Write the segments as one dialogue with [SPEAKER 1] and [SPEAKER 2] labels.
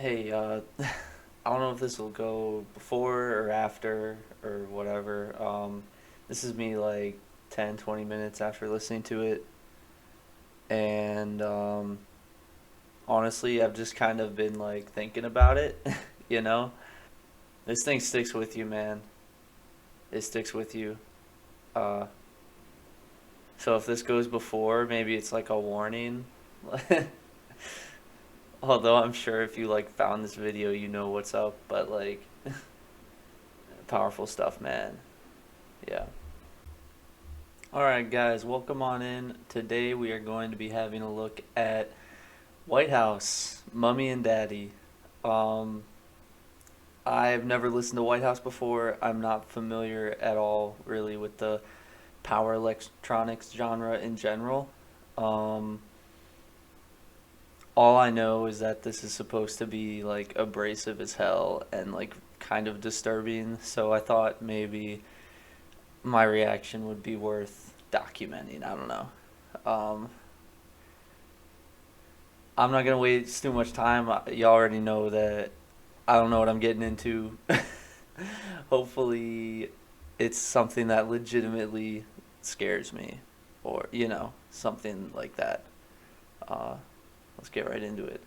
[SPEAKER 1] Hey, I don't know if this will go before or after or whatever. This is me like 10, 20 minutes after listening to it. And honestly, I've just kind of been like thinking about it, you know? This thing sticks with you, man. It sticks with you. Uh, so if this goes before, maybe it's like a warning. Although I'm sure if you like found this video, you know what's up, but like powerful stuff, man. Yeah. All right, guys, welcome on in. Today we are going to be having a look at Whitehouse, Mummy and Daddy. Um, I've never listened to Whitehouse before. I'm not familiar at all, really, with the power electronics genre in general. Um, all I know is that this is supposed to be like abrasive as hell and like kind of disturbing. So I thought maybe my reaction would be worth documenting. I don't know. Um, I'm not gonna waste too much time. You already know that I don't know what I'm getting into. Hopefully, it's something that legitimately scares me, or something like that. Uh, let's get right into it.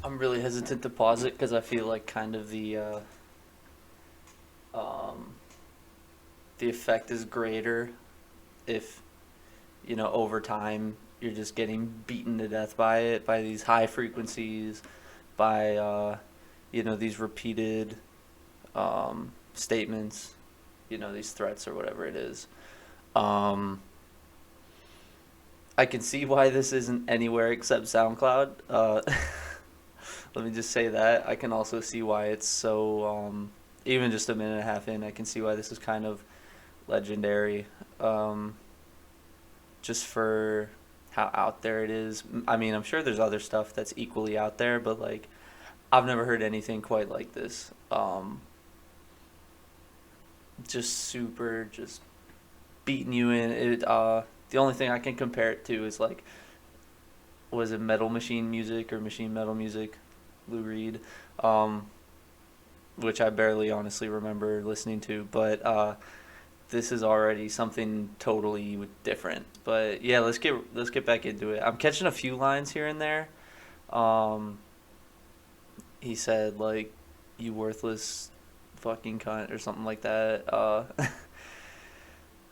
[SPEAKER 1] I'm really hesitant to pause it because I feel like kind of um, the effect is greater if over time you're just getting beaten to death by it, by these high frequencies, by these repeated statements, these threats or whatever it is. um, I can see why this isn't anywhere except SoundCloud. Let me just say that. I can also see why it's so even just a minute and a half in, I can see why this is kind of legendary. um, just for how out there it is. I mean, I'm sure there's other stuff that's equally out there, but like I've never heard anything quite like this. Just super, just beating you in it. The only thing I can compare it to is like, was it Metal Machine Music or Machine Metal Music, Lou Reed, um, which I barely honestly remember listening to, but this is already something totally different. But yeah, let's get back into it. I'm catching a few lines here and there. Um, he said like, "You worthless fucking cunt" or something like that.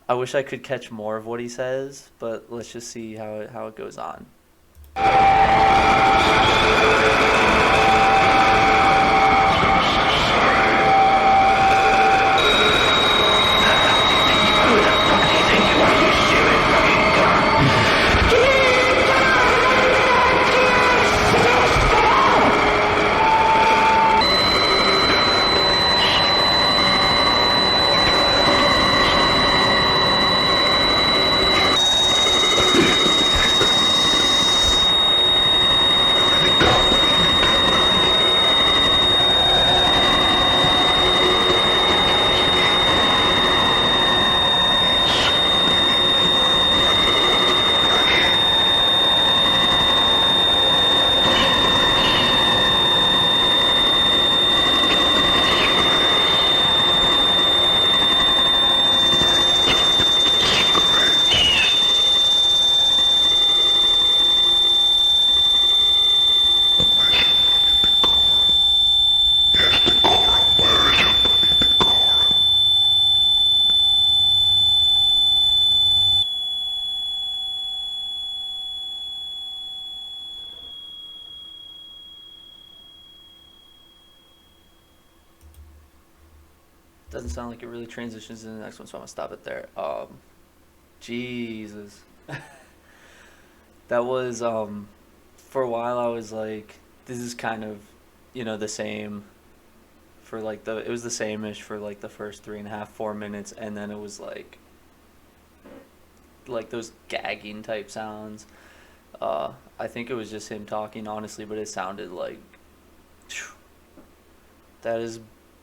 [SPEAKER 1] I wish I could catch more of what he says, but let's just see how it goes on. doesn't sound like it really transitions to the next one, so I'm gonna stop it there. Jesus, that was for a while I was like, this is kind of, the same for like it was the same-ish for like the first 3.5, 4 minutes, and then it was like those gagging type sounds. I think it was just him talking, honestly, but it sounded like phew, that is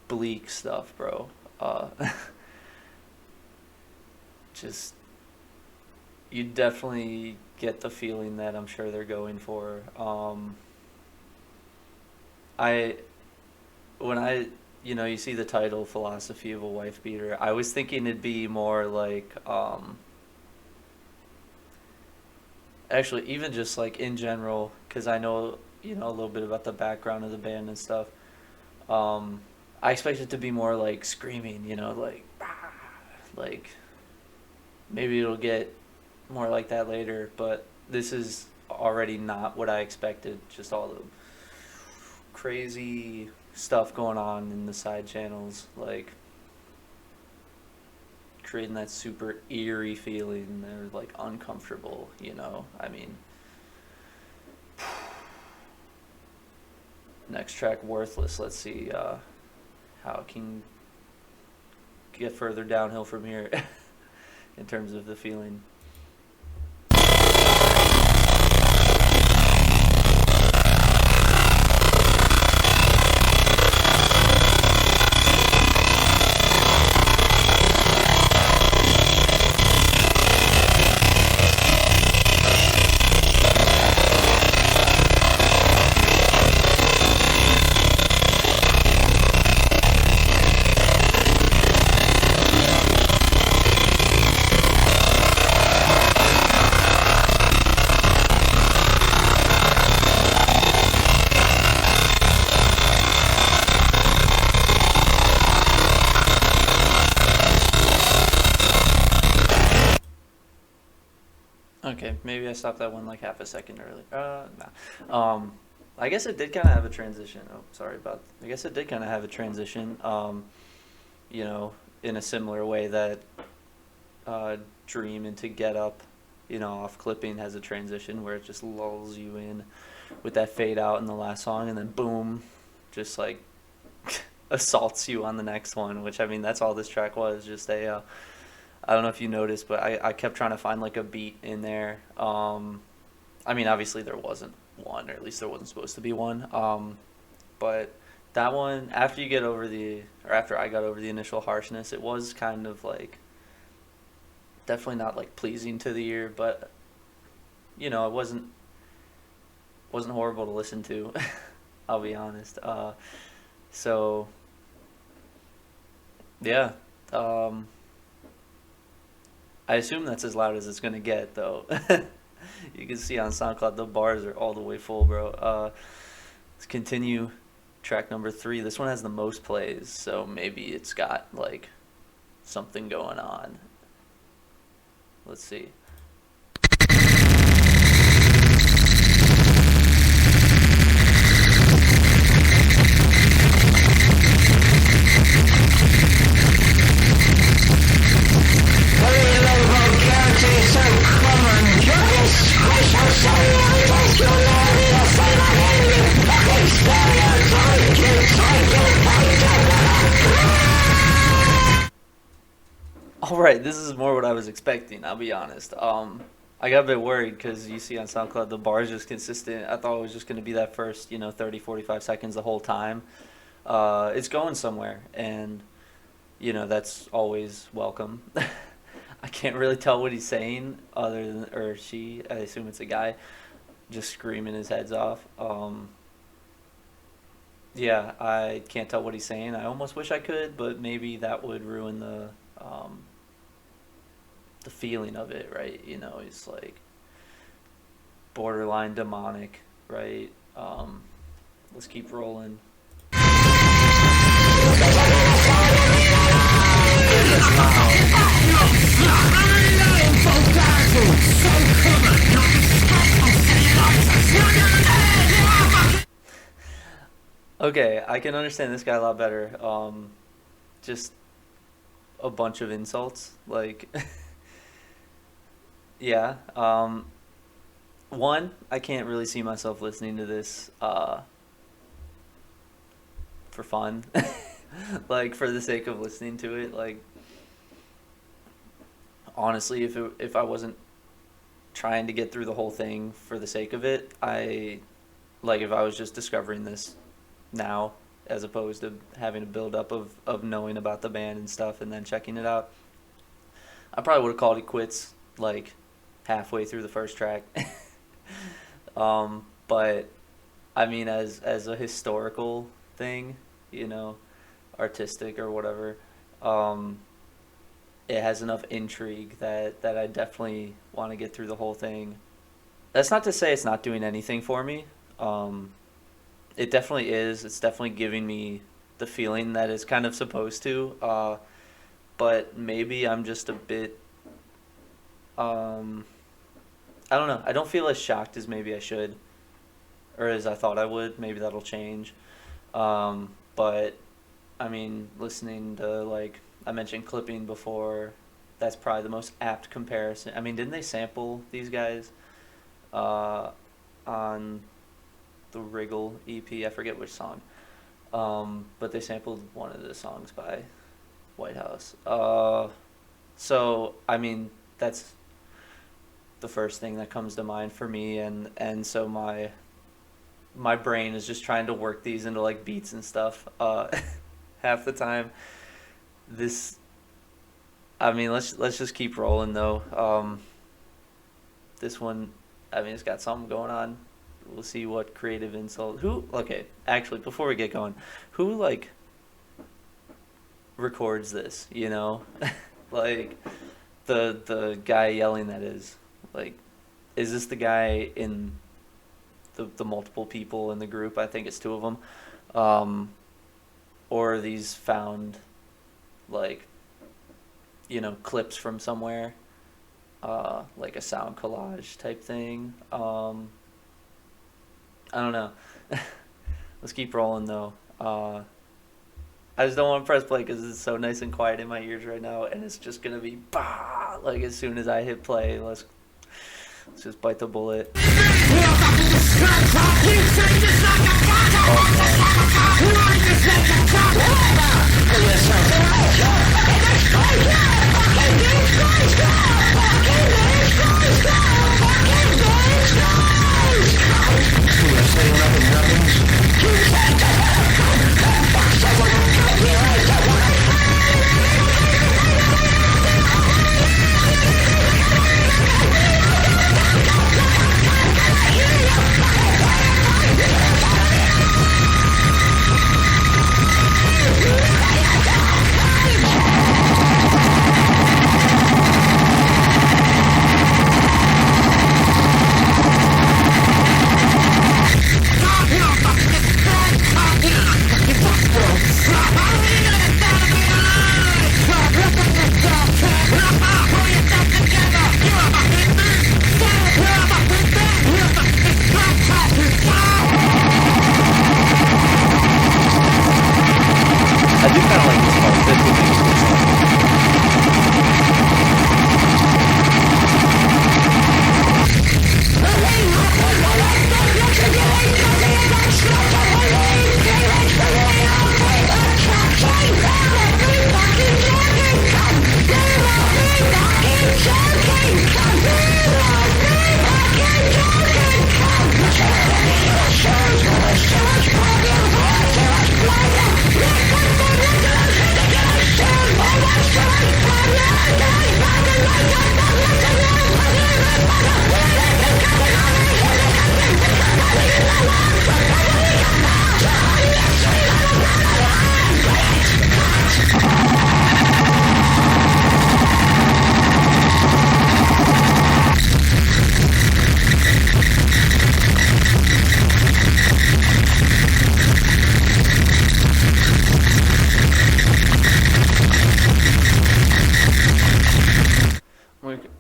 [SPEAKER 1] bleak stuff, bro. Uh, just you definitely get the feeling that I'm sure they're going for. I when I you see the title "Philosophy of a Wife Beater." I was thinking it'd be more like actually even just like in general, because I know a little bit about the background of the band and stuff. Um, I expect it to be more like screaming, like "Rah!" Like maybe it'll get more like that later, but this is already not what I expected. Just all the crazy stuff going on in the side channels, like creating that super eerie feeling. They're like uncomfortable. I mean, next track, Worthless. Let's see how it can get further downhill from here in terms of the feeling. Okay, maybe I stopped that one like half a second early. Nah. I guess it did kind of have a transition. Oh, sorry about. I guess it did kind of have a transition. You know, in a similar way that Dream into Get Up, off clipping has a transition where it just lulls you in with that fade out in the last song, and then boom, just like assaults you on the next one. Which I mean, that's all this track was. Just a I don't know if you noticed, but I kept trying to find like a beat in there. I mean, obviously there wasn't one, or at least there wasn't supposed to be one. But that one, after I got over the initial harshness, it was kind of like definitely not like pleasing to the ear, but it wasn't horrible to listen to. I'll be honest. So yeah. Um, I assume that's as loud as it's gonna get, though. You can see on SoundCloud the bars are all the way full, bro. Let's continue. Track number 3. This one has the most plays, so maybe it's got like something going on. Let's see. All right, this is more what I was expecting. I'll be honest. I got a bit worried because you see on SoundCloud the bar is just consistent. I thought it was just going to be that first, 30, 45 seconds the whole time. It's going somewhere, and that's always welcome. I can't really tell what he's saying, other than, or she. I assume it's a guy, just screaming his heads off. Yeah, I can't tell what he's saying. I almost wish I could, but maybe that would ruin the feeling of it, right? He's like borderline demonic, right? Let's keep rolling. Okay, I can understand this guy a lot better. Just a bunch of insults. Like, yeah. One, I can't really see myself listening to this for fun. Like, for the sake of listening to it. Like, honestly, if I wasn't trying to get through the whole thing for the sake of it, like, if I was just discovering this now as opposed to having a build up of knowing about the band and stuff and then checking it out, I probably would have called it quits like halfway through the first track. But I mean, as a historical thing, you know, artistic or whatever, it has enough intrigue that I definitely want to get through the whole thing. That's not to say it's not doing anything for me. It definitely is. It's definitely giving me the feeling that it's kind of supposed to. But maybe I'm just a bit. I don't know. I don't feel as shocked as maybe I should, or as I thought I would. Maybe that'll change. But I mean, listening to, like, I mentioned clipping before, that's probably the most apt comparison. I mean, didn't they sample these guys on the Wriggle EP? I forget which song. But they sampled one of the songs by Whitehouse. So, I mean, that's the first thing that comes to mind for me, and so my brain is just trying to work these into, like, beats and stuff half the time. This, I mean, let's just keep rolling though. This one, I mean, it's got something going on. We'll see what creative insult. Okay, actually, before we get going, who, like, records this, you know? Like, the guy yelling, that is. Like, is this the guy in the multiple people in the group? I think it's two of them. Or are these found, like, you know, clips from somewhere? Like a sound collage type thing. I don't know. Let's keep rolling though. I just don't want to press play because it's so nice and quiet in my ears right now, and it's just gonna be bah! Like, as soon as I hit play. Let's just bite the bullet. I do kind of like this part. This would make sense.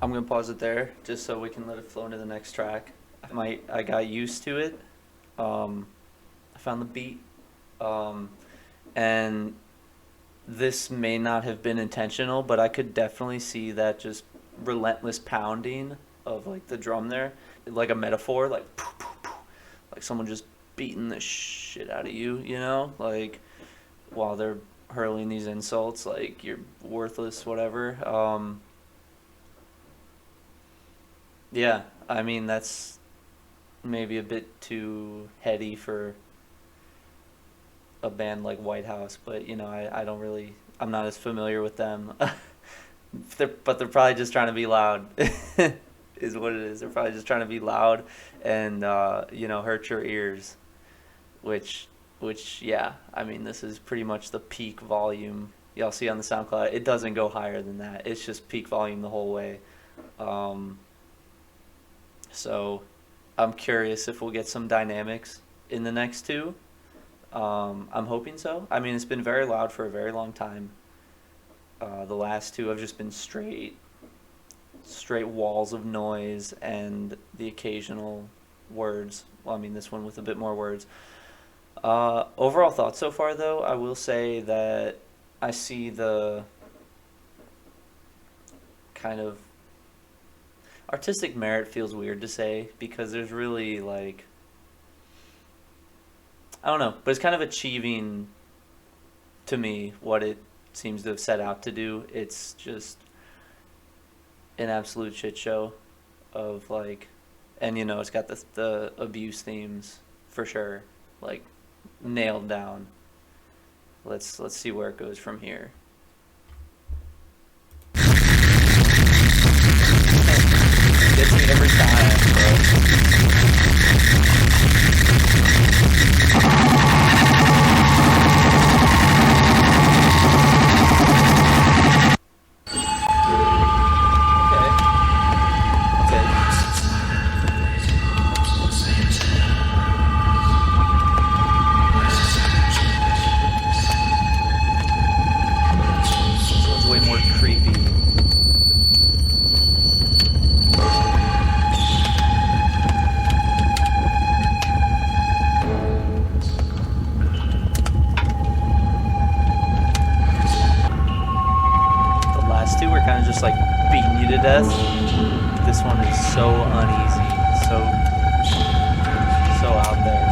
[SPEAKER 1] I'm gonna pause it there just so we can let it flow into the next track. I got used to it. I found the beat, and this may not have been intentional, but I could definitely see that just relentless pounding of like the drum there, like a metaphor, like poof, poof, poof, like someone just beating the shit out of you, you know, like while they're hurling these insults, like you're worthless, whatever. Yeah, I mean that's maybe a bit too heady for a band like Whitehouse, but you know, I don't really, I'm not as familiar with them. But they're probably just trying to be loud, is what it is. They're probably just trying to be loud and you know, hurt your ears, which yeah, I mean this is pretty much the peak volume y'all see on the SoundCloud. It doesn't go higher than that. It's just peak volume the whole way. Um, so I'm curious if we'll get some dynamics in the next two. I'm hoping so. I mean, it's been very loud for a very long time. The last two have just been straight walls of noise and the occasional words. Well, I mean, this one with a bit more words. Overall thoughts so far, though, I will say that I see the kind of artistic merit feels weird to say because there's really like, I don't know, but it's kind of achieving to me what it seems to have set out to do. It's just an absolute shit show of like, and you know, it's got the abuse themes for sure, like nailed down. Let's see where it goes from here. Gets me every time, death. This one is so uneasy, so out there.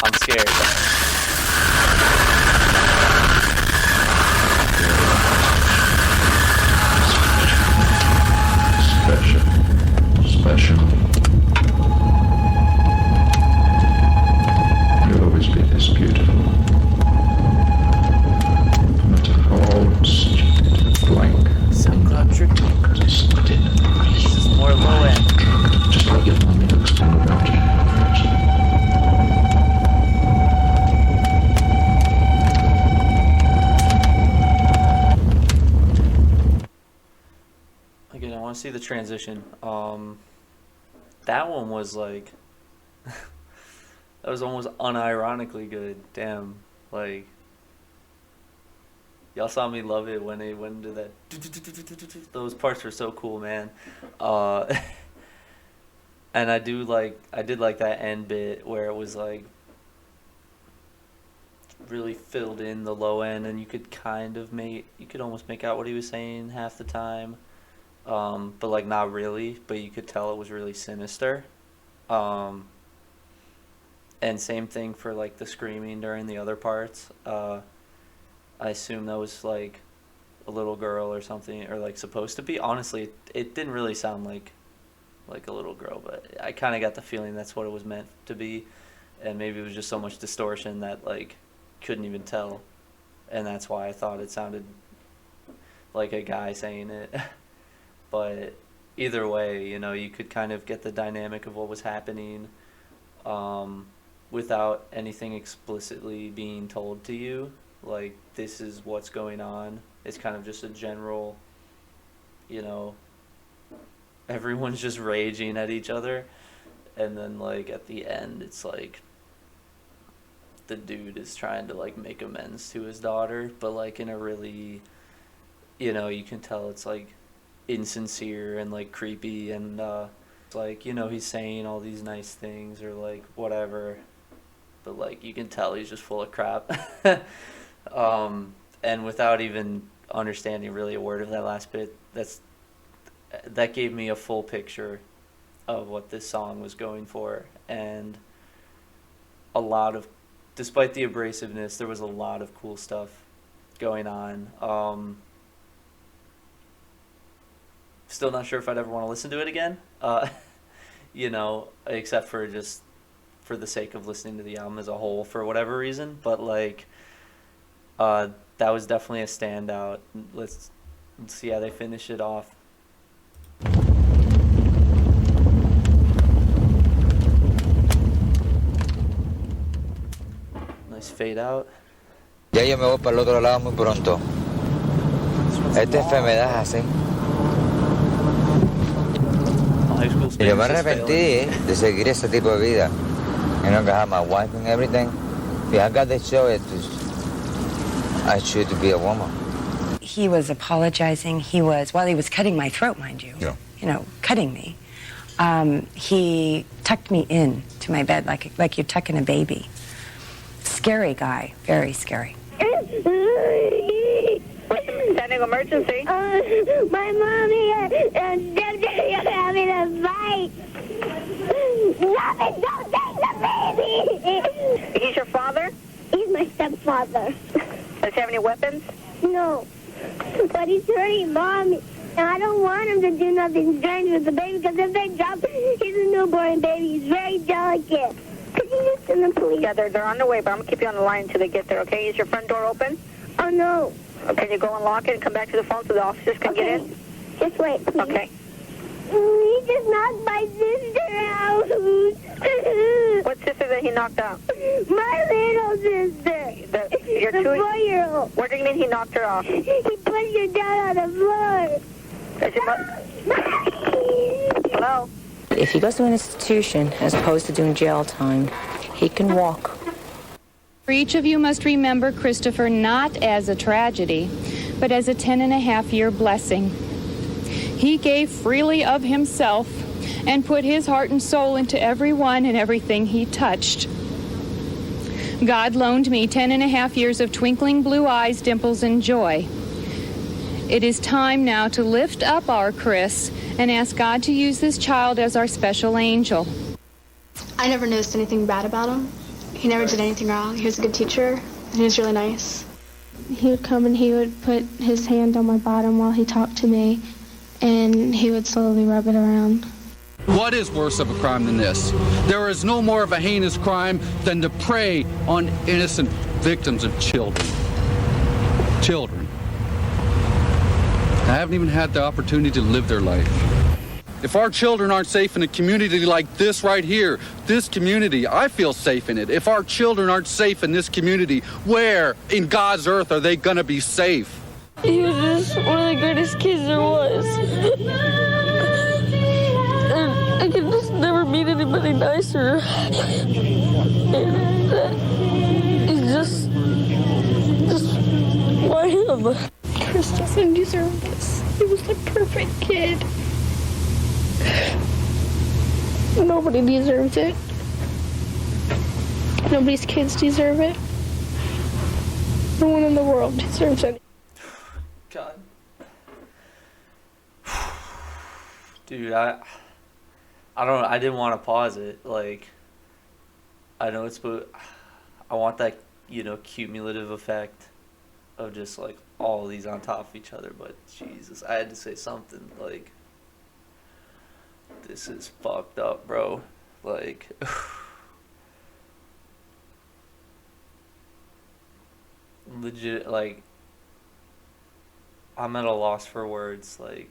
[SPEAKER 1] I'm scared.
[SPEAKER 2] Special. You'll always be this beautiful. Not a cold, stupid, blank.
[SPEAKER 1] SoundCloud tricky.
[SPEAKER 2] This
[SPEAKER 1] is more low end.
[SPEAKER 2] Just like your mommy looks down about you.
[SPEAKER 1] Again, I want to see the transition. That one was like, that was almost unironically good. Damn, like, y'all saw me love it when they went into that. Those parts were so cool, man. And I did like that end bit where it was like really filled in the low end, and you could almost make out what he was saying half the time. But like not really, but you could tell it was really sinister. And same thing for like the screaming during the other parts. I assume that was like a little girl or something, or like supposed to be. Honestly, it didn't really sound like a little girl, but I kind of got the feeling that's what it was meant to be, and maybe it was just so much distortion that like couldn't even tell, and that's why I thought it sounded like a guy saying it. But either way, you know, you could kind of get the dynamic of what was happening without anything explicitly being told to you. Like, this is what's going on. It's kind of just a general, you know, everyone's just raging at each other. And then, like, at the end, it's like the dude is trying to, like, make amends to his daughter. But, like, in a really, you know, you can tell it's, like, insincere and like creepy, and like, you know, he's saying all these nice things or like whatever, but like you can tell he's just full of crap. And without even understanding really a word of that last bit, that gave me a full picture of what this song was going for. And despite the abrasiveness, there was a lot of cool stuff going on. Still not sure if I'd ever want to listen to it again, you know, except for just for the sake of listening to the album as a whole for whatever reason. But like, that was definitely a standout. Let's see how they finish it off. Nice fade out.
[SPEAKER 3] Ya yo me voy para el otro lado muy pronto. Esta enfermedad es así. Y yo me arrepentí de seguir ese tipo de vida. You know, I have my wife and everything. If I got the choice, I choose to be a woman.
[SPEAKER 4] He was apologizing. While he was cutting my throat, mind you.
[SPEAKER 3] Yeah.
[SPEAKER 4] You know, cutting me. He tucked me in to my bed like you tuck in a baby. Scary guy, very scary.
[SPEAKER 5] Standing emergency.
[SPEAKER 6] My mommy and daddy are having a fight. Mommy, don't take the baby.
[SPEAKER 5] He's your father?
[SPEAKER 6] He's my stepfather.
[SPEAKER 5] Does he have any weapons?
[SPEAKER 6] No, but he's hurting mommy. And I don't want him to do nothing strange with the baby, because if they drop him, he's a newborn baby. He's very delicate. Could you just send them, please?
[SPEAKER 5] Yeah, they're on their way, but I'm going to keep you on the line until they get there, okay? Is your front door open?
[SPEAKER 6] Oh, no.
[SPEAKER 5] Can you go and lock it and come back to the phone so the officers can get in?
[SPEAKER 6] Just wait, please.
[SPEAKER 5] Okay.
[SPEAKER 6] He just knocked my sister out.
[SPEAKER 5] What sister that he knocked out?
[SPEAKER 6] My little sister.
[SPEAKER 5] Your
[SPEAKER 6] the 4-year-old.
[SPEAKER 5] What do you mean he knocked her off?
[SPEAKER 6] He pushed her down on the floor.
[SPEAKER 5] Hello?
[SPEAKER 7] If he goes to an institution as opposed to doing jail time, he can walk.
[SPEAKER 8] Each of you must remember Christopher not as a tragedy, but as a 10-and-a-half-year blessing. He gave freely of himself and put his heart and soul into everyone and everything he touched. God loaned me 10-and-a-half years of twinkling blue eyes, dimples, and joy. It is time now to lift up our Chris and ask God to use this child as our special angel.
[SPEAKER 9] I never noticed anything bad about him. He never did anything wrong. He was a good teacher, and he was really nice. He would come and he would put his hand on my bottom while he talked to me, and he would slowly rub it around.
[SPEAKER 10] What is worse of a crime than this? There is no more of a heinous crime than to prey on innocent victims of children. Children. I haven't even had the opportunity to live their life. If our children aren't safe in a community like this right here, this community, I feel safe in it. If our children aren't safe in this community, where in God's earth are they gonna be safe?
[SPEAKER 11] He was just one of the greatest kids there was. And I could just never meet anybody nicer. And he's just why him?
[SPEAKER 9] Chris doesn't deserve this. He was the perfect kid. Nobody deserves it. Nobody's kids deserve it. No one in the world deserves it.
[SPEAKER 1] God. Dude, I don't, I didn't want to pause it. Like, I know it's, but I want that, you know, cumulative effect of just like all these on top of each other. But Jesus, I had to say something. Like, this is fucked up, bro. Like, legit, like, I'm at a loss for words. Like,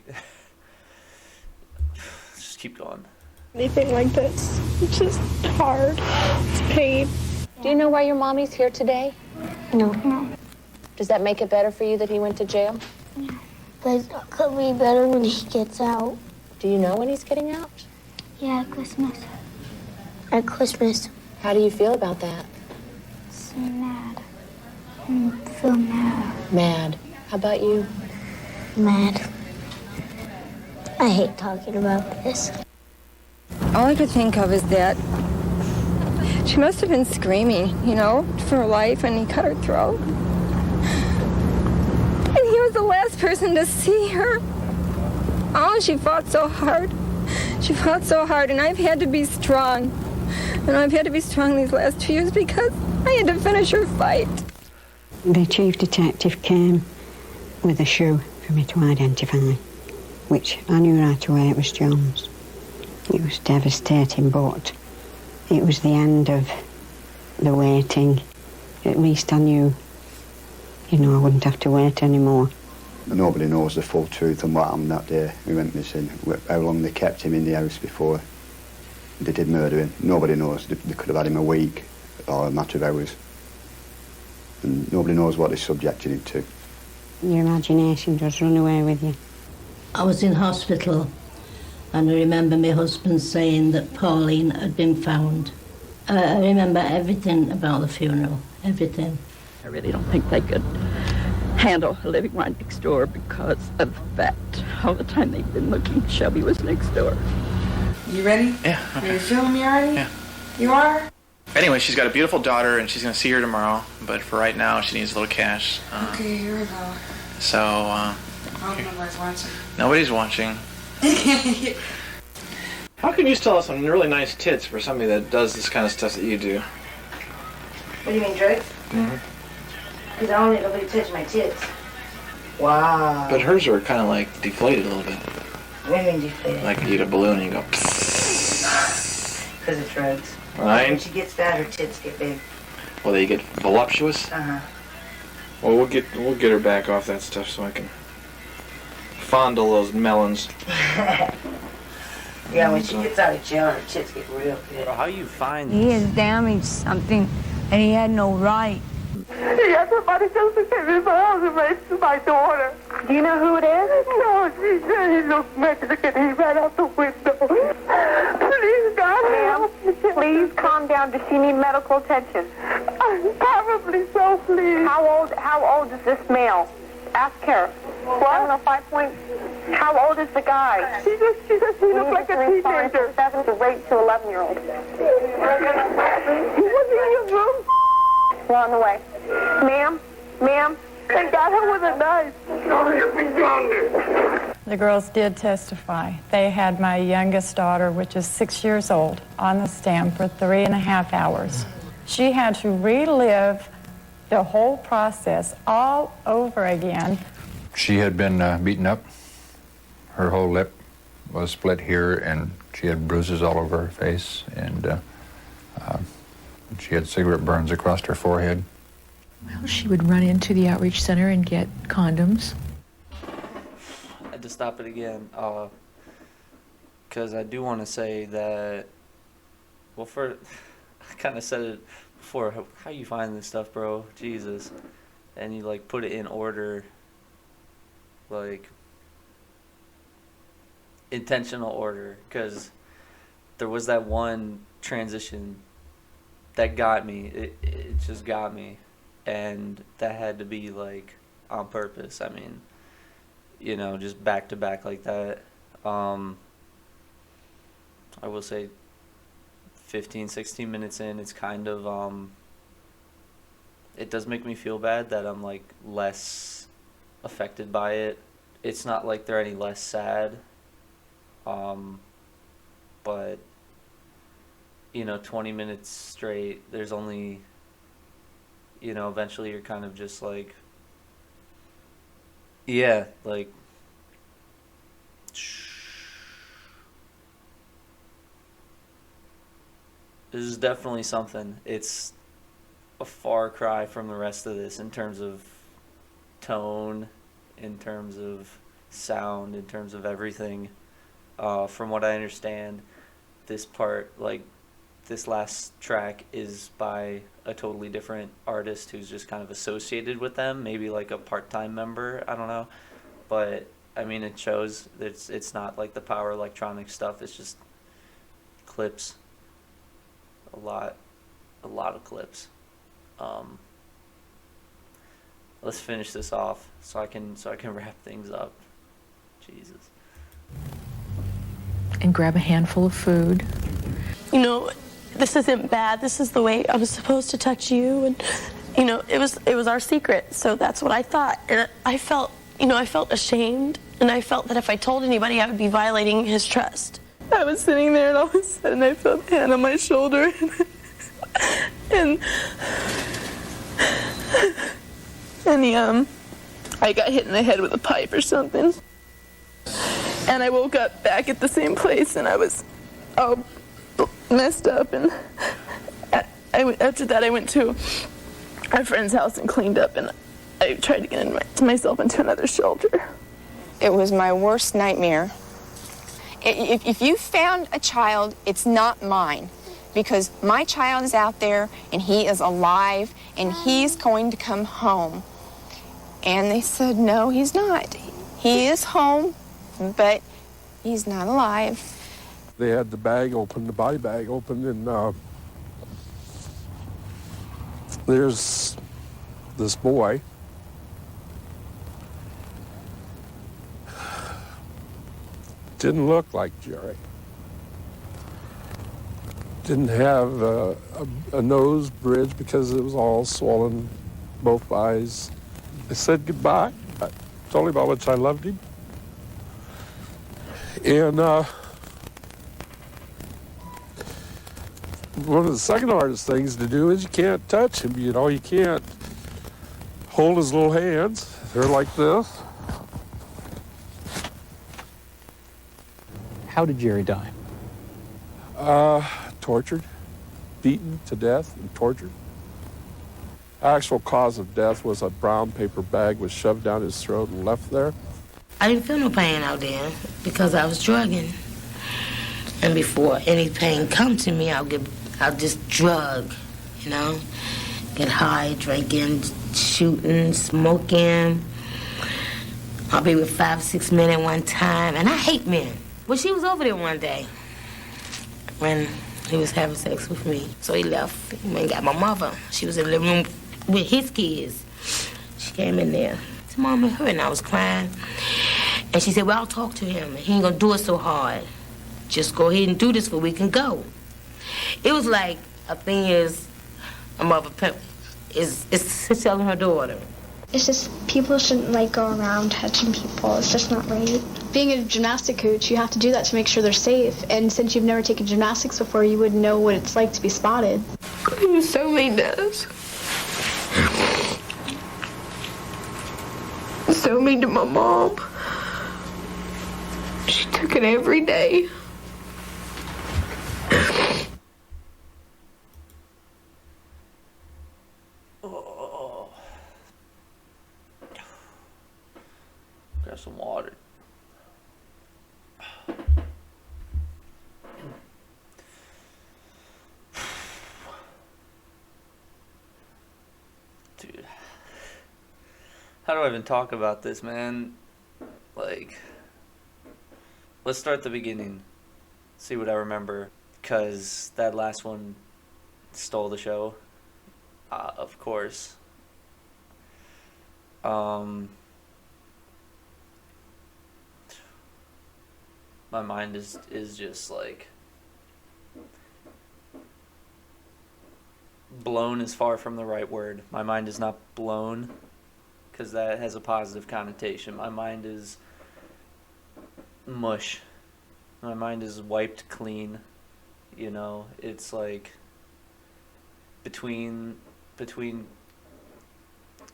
[SPEAKER 1] just keep going.
[SPEAKER 9] Anything like this, it's just hard. It's pain.
[SPEAKER 7] Do you know why your mommy's here today?
[SPEAKER 6] No.
[SPEAKER 7] Does that make it better for you that he went to jail?
[SPEAKER 6] But it could be better when he gets out.
[SPEAKER 7] Do you know when he's getting out?
[SPEAKER 6] Yeah, at Christmas. At Christmas.
[SPEAKER 7] How do you feel about that?
[SPEAKER 6] So mad. I feel mad.
[SPEAKER 7] Mad. How about you?
[SPEAKER 6] Mad. I hate talking about this.
[SPEAKER 12] All I could think of is that she must have been screaming, you know, for her life, and he cut her throat. And he was the last person to see her. Oh, she fought so hard. She fought so hard, and I've had to be strong. And I've had to be strong these last 2 years because I had to finish her fight.
[SPEAKER 13] The chief detective came with a shoe for me to identify, which I knew right away it was John's. It was devastating, but it was the end of the waiting. At least I knew, you know, I wouldn't have to wait anymore.
[SPEAKER 14] Nobody knows the full truth on what happened that day we went missing, how long they kept him in the house before they did murder him. Nobody knows. They could have had him a week or a matter of hours. And nobody knows what they subjected him to.
[SPEAKER 13] Your imagination does run away with you.
[SPEAKER 15] I was in hospital, and I remember my husband saying that Pauline had been found. I remember everything about the funeral, everything.
[SPEAKER 16] I really don't think they could handle living right next door because of that. All the time they've been looking, Shelby was next door.
[SPEAKER 17] You ready?
[SPEAKER 18] Yeah. Okay.
[SPEAKER 17] Are you feeling me already?
[SPEAKER 18] Yeah.
[SPEAKER 17] You are?
[SPEAKER 18] Anyway, she's got a beautiful daughter, and she's going to see her tomorrow. But for right now, she needs a little cash.
[SPEAKER 17] Okay, here we go.
[SPEAKER 18] So,
[SPEAKER 17] I hope nobody's watching.
[SPEAKER 18] Nobody's watching. How can you still have some really nice tits for somebody that does this kind of stuff that you do?
[SPEAKER 17] What do you mean, drugs?
[SPEAKER 18] Mm-hmm.
[SPEAKER 17] Because I don't let nobody touch my tits. Wow.
[SPEAKER 18] But hers are kind of like deflated a little bit.
[SPEAKER 17] What do you mean deflated?
[SPEAKER 18] Like you eat a balloon and you go.
[SPEAKER 17] Because of drugs.
[SPEAKER 18] Right.
[SPEAKER 17] When she gets that, her tits get big.
[SPEAKER 18] Well, they get voluptuous.
[SPEAKER 17] Uh-huh.
[SPEAKER 18] Well, we'll get her back off that stuff so I can fondle those melons.
[SPEAKER 17] Yeah, when she gets out of jail, her tits get real good.
[SPEAKER 1] Bro, how you find
[SPEAKER 19] He has damaged something and he had no right.
[SPEAKER 6] Yeah, somebody just came in my house and raped my daughter. Do you know who it is? No, she said he looked Mexican. He ran out the window. Please, God, help me.
[SPEAKER 5] Please calm down. Does she need medical attention?
[SPEAKER 6] Probably so, please.
[SPEAKER 5] How old is this male? Ask her. What? 5 points. How old is the guy?
[SPEAKER 6] She says he looks like a teenager.
[SPEAKER 5] 7 to rape to 11-year-old.
[SPEAKER 6] He was in your room.
[SPEAKER 5] We're on the way. Ma'am,
[SPEAKER 6] they got her with a knife.
[SPEAKER 20] The girls did testify. They had my youngest daughter, which is 6 years old, on the stand for 3.5 hours. She had to relive the whole process all over again.
[SPEAKER 2] She had been beaten up. Her whole lip was split here, and she had bruises all over her face, and she had cigarette burns across her forehead.
[SPEAKER 21] Well, she would run into the outreach center and get condoms.
[SPEAKER 1] I had to stop it again, because I do want to say that, well, I kind of said it before, how you find this stuff, bro? Jesus. And you, like, put it in order, like, intentional order, because there was that one transition that got me. It just got me, and that had to be, like, on purpose. I mean, you know, just back to back like that. I will say 15, 16 minutes in, it's kind of, it does make me feel bad that I'm, like, less affected by it. It's not like they're any less sad, but, you know, 20 minutes straight, there's only, you know, eventually you're kind of just like, yeah, like, this is definitely something. It's a far cry from the rest of this in terms of tone, in terms of sound, in terms of everything. From what I understand, this part, like, this last track is by a totally different artist who's just kind of associated with them, maybe like a part-time member, I don't know. But, I mean, it shows that it's not like the power electronic stuff, it's just clips. A lot of clips. Let's finish this off so I can wrap things up. Jesus.
[SPEAKER 21] And grab a handful of food.
[SPEAKER 11] You know, this isn't bad. This is the way I was supposed to touch you, and you know, it was our secret. So that's what I thought, and I felt ashamed, and I felt that if I told anybody, I would be violating his trust. I was sitting there, and all of a sudden, I felt a hand on my shoulder, and I got hit in the head with a pipe or something. And I woke up back at the same place, and I was all messed up. And after that, I went to our friend's house and cleaned up, and I tried to get myself into another shelter.
[SPEAKER 12] It was my worst nightmare. If you found a child, it's not mine, because my child is out there, and he is alive, and he's going to come home. And they said, no, he's not. He is home, but he's not alive.
[SPEAKER 22] They had the bag open, the body bag open, and there's this boy. Didn't look like Jerry. Didn't have a nose bridge because it was all swollen, both eyes. I said goodbye. I told him how much I loved him. And one of the second hardest things to do is you can't touch him, you know, you can't hold his little hands. They're like this.
[SPEAKER 23] How did Jerry die?
[SPEAKER 22] Tortured, beaten to death and tortured. Actual cause of death was a brown paper bag was shoved down his throat and left there.
[SPEAKER 24] I didn't feel no pain out there because I was drugging. And before any pain come to me, I'll just drug, you know? Get high, drinking, shooting, smoking. I'll be with 5 or 6 men at one time, and I hate men. Well, she was over there one day when he was having sex with me. So he left. He went and got my mother. She was in the living room with his kids. She came in there. I said, Mom, and her, and I was crying. And she said, well, I'll talk to him. He ain't gonna do it so hard. Just go ahead and do this so we can go. It was like a thing is a mother is telling her daughter,
[SPEAKER 9] It's just people shouldn't like go around touching people. It's just not right. Being a gymnastic coach, you have to do that to make sure they're safe. And since you've never taken gymnastics before, you wouldn't know what it's like to be spotted.
[SPEAKER 3] He was so mean to us. So mean to my mom. She took it every day.
[SPEAKER 1] Grab some water. Dude. How do I even talk about this, man? Like, let's start at the beginning. See what I remember. Because that last one stole the show. Of course. My mind is just like blown is far from the right word. My mind is not blown because that has a positive connotation. My mind is mush. My mind is wiped clean. You know, it's like between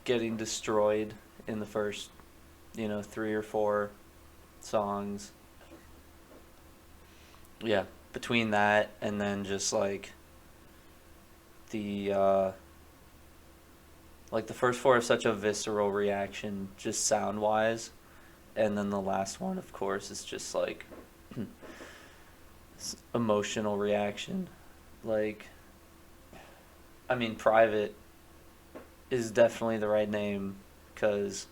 [SPEAKER 1] getting destroyed in the first, 3 or 4 songs. Yeah, between that and then just like the first 4 have such a visceral reaction just sound wise, and then the last one of course is just like emotional reaction. Like, I mean, Private is definitely the right name because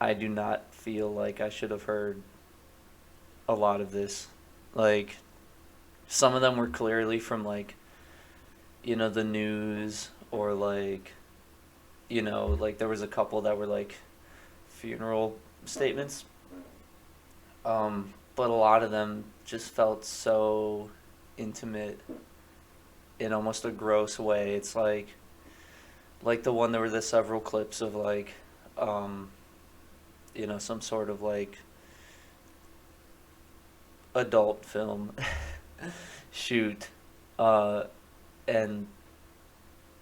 [SPEAKER 1] I do not feel like I should have heard a lot of this. Like, some of them were clearly from, like, the news, or, like, like there was a couple that were, like, funeral statements. But a lot of them just felt so intimate in almost a gross way. It's like the one, there were the several clips of, like, some sort of, like, adult film shoot, and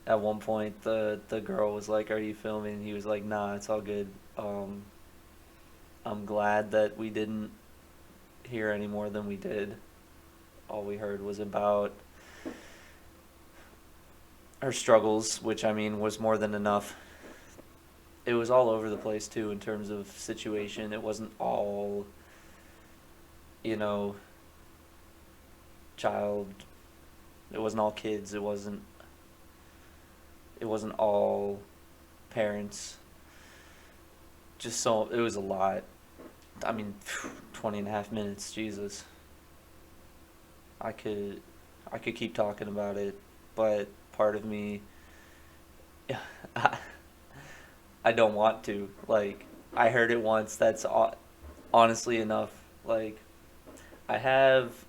[SPEAKER 1] at one point the girl was like, "Are you filming?" And he was like, "Nah, it's all good. I'm glad that we didn't hear any more than we did. All we heard was about her struggles," which, I mean, was more than enough. It was all over the place too in terms of situation. It wasn't all child, it wasn't all kids, it wasn't all parents, just so, it was a lot. I mean, 20 and a half minutes, Jesus. I could keep talking about it, but part of me, I don't want to. Like, I heard it once, that's honestly enough. Like, I have,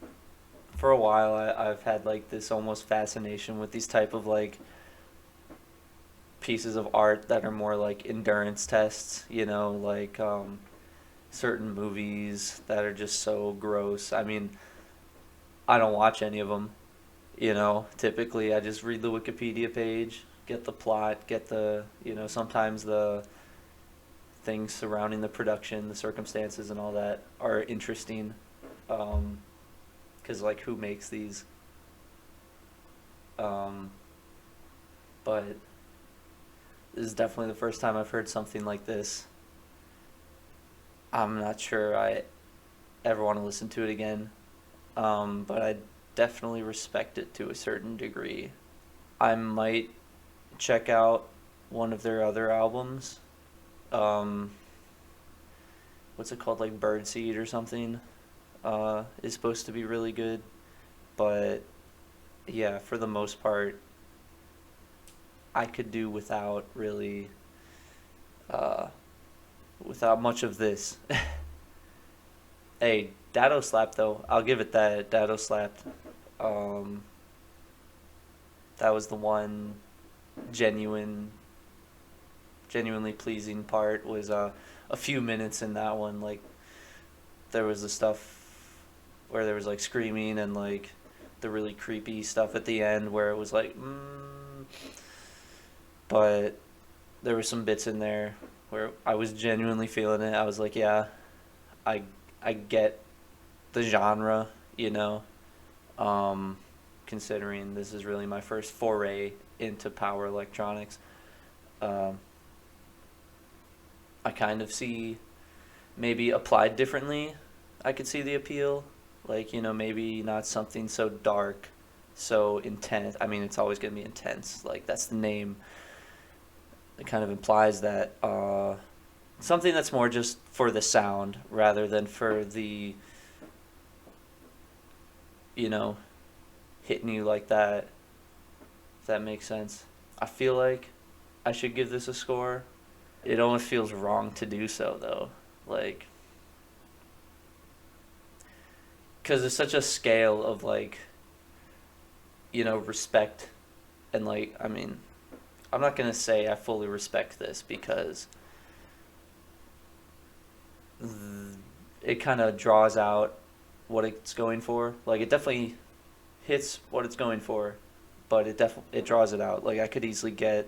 [SPEAKER 1] for a while, I've had, like, this almost fascination with these type of, like, pieces of art that are more like endurance tests, like certain movies that are just so gross. I mean, I don't watch any of them, typically I just read the Wikipedia page, get the plot, get the, sometimes the things surrounding the production, the circumstances and all that are interesting. 'Cause, like, who makes these? But this is definitely the first time I've heard something like this. I'm not sure I ever want to listen to it again, but I definitely respect it to a certain degree. I might check out one of their other albums. What's it called, like Birdseed or something? Is supposed to be really good, but yeah, for the most part, I could do without really, without much of this. Hey, Dado slapped though. I'll give it that. Dado slapped. That was the one genuine genuinely pleasing part was a few minutes in that one. Like, there was the stuff where there was like screaming and like the really creepy stuff at the end where it was like, but there were some bits in there where I was genuinely feeling it. I was like, yeah, I get the genre, you know, considering this is really my first foray into power electronics. I kind of see, maybe applied differently, I could see the appeal. Like, you know, maybe not something so dark, so intense. I mean, it's always going to be intense. Like, that's the name. It kind of implies that something that's more just for the sound rather than for the, you know, hitting you like that, if that makes sense. I feel like I should give this a score. It almost feels wrong to do so, though. Like, because there's such a scale of, like, you know, respect. And, like, I mean, I'm not going to say I fully respect this because it kind of draws out what it's going for. Like, it definitely hits what it's going for, but it draws it out. Like, I could easily get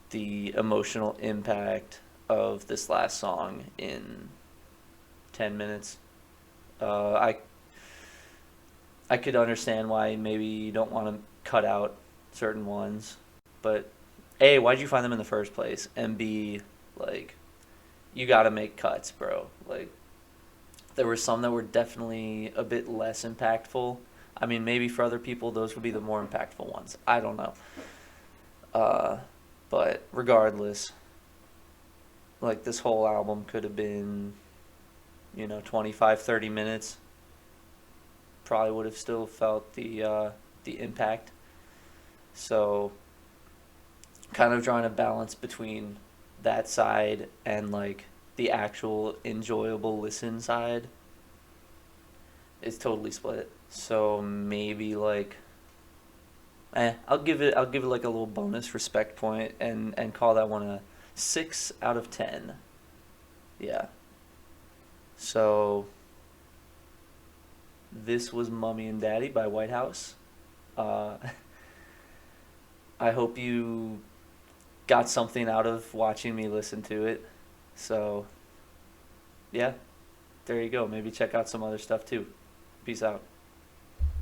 [SPEAKER 1] the emotional impact of this last song in 10 minutes. I could understand why maybe you don't want to cut out certain ones, but A, why'd you find them in the first place? And B, like, you gotta make cuts, bro. Like, there were some that were definitely a bit less impactful. I mean, maybe for other people, those would be the more impactful ones. I don't know. But regardless, like, this whole album could have been, you know, 25, 30 minutes. Probably would have still felt the impact. So, kind of drawing a balance between that side and, like, the actual enjoyable listen side is totally split. So maybe, like, I'll give it like a little bonus respect point and call that one a 6 out of 10. Yeah. So this was Mummy and Daddy by Whitehouse. I hope you got something out of watching me listen to it. So, yeah, there you go. Maybe check out some other stuff too. Peace out.